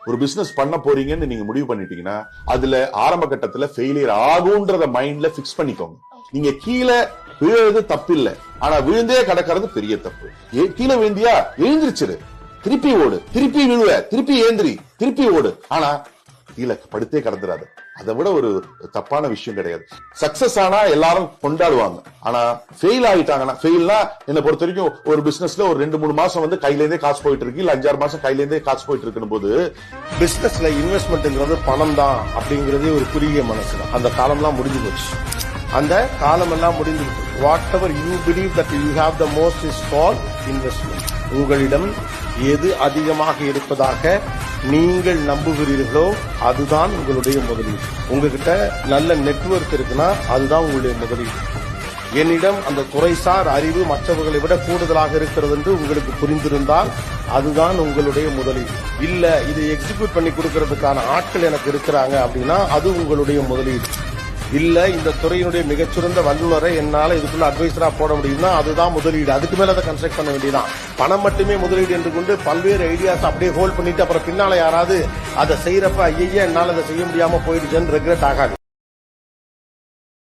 ஒரு பிசினஸ் பண்ண போறீங்கன்னு நீங்க முடிவு பண்ணிட்டீங்கன்னா அதுல ஆரம்ப கட்டத்துல ஃபெயிலியர் ஆகும்ன்றத மைண்ட்ல பிக்ஸ் பண்ணிக்கோங்க. நீங்க கீழே விழுறது தப்பு இல்ல, ஆனா விழுந்தே கிடக்கிறது பெரிய தப்பு. கீழே விழுந்தியா எழுந்திருச்சிரு, திருப்பி ஓடு, திருப்பி விழுவ, திருப்பி ஏந்திரி, திருப்பி ஓடு. ஆனா கீழே படுத்தே கடந்துடாது. அதை விட ஒரு தப்பான விஷயம் கிடையாது. சக்சஸ் ஆனா எல்லாரும் கொண்டாடுவாங்க, ஆனா ஃபெயில் ஆயிட்டாங்கன்னா, ஃபெயில்னா என்ன பொறுத்த வரைக்கும் ஒரு பிசினஸ்ல ஒரு 2-3 மாசம் வந்து கையில இருந்தே காசு போயிட்டு இருக்கு, இல்ல 5-6 மாசம் கையில இருந்தே காசு போயிட்டு இருக்குன்னு போது பிசினஸ்ல இன்வெஸ்ட்மெண்ட்ங்கிறது பணம் தான் அப்படிங்கறதே ஒரு குறுகிய மனசு. அந்த காலம்லாம் முடிஞ்சு போச்சு. அந்த காலம் எல்லாம் முடிந்து what ever you believe that you have the most is called investment. உங்களிடம் எது அதிகமாக இருப்பதாக நீங்கள் நம்புகிறீர்களோ அதுதான் உங்களுடைய முதலீடு. உங்ககிட்ட நல்ல நெட்வொர்க் இருக்குன்னா அதுதான் உங்களுடைய முதலீடு. என்னிடம் அந்த துறைசார் அறிவு மற்றவர்களை விட கூடுதலாக இருக்கிறது என்று உங்களுக்கு புரிந்திருந்தால் அதுதான் உங்களுடைய முதலீடு. இல்ல இது எக்ஸிக்யூட் பண்ணி கொடுக்கறதுக்கான ஆட்கள் எனக்கு இருக்கிறாங்க அப்படின்னா அது உங்களுடைய முதலீடு. இல்ல இந்த துறையினுடைய மிகச்சிறந்த வல்லுநரை என்னால இதுக்குள்ள அட்வைசரா போட முடியும்னா அதுதான் முதலீடு. அதுக்கு மேல அதை கன்ஸ்ட்ரக்ட் பண்ண வேண்டியதான். பணம் மட்டுமே முதலீடு என்று கொண்டு பல்வேறு ஐடியாஸ் அப்படியே ஹோல்ட் பண்ணிட்டு அப்புறம் பின்னால யாராவது அதை செய்யறப்ப ஐயா என்னால அதை செய்ய முடியாம போயிடுச்சுன்னு ரெக்ரெட் ஆகாது.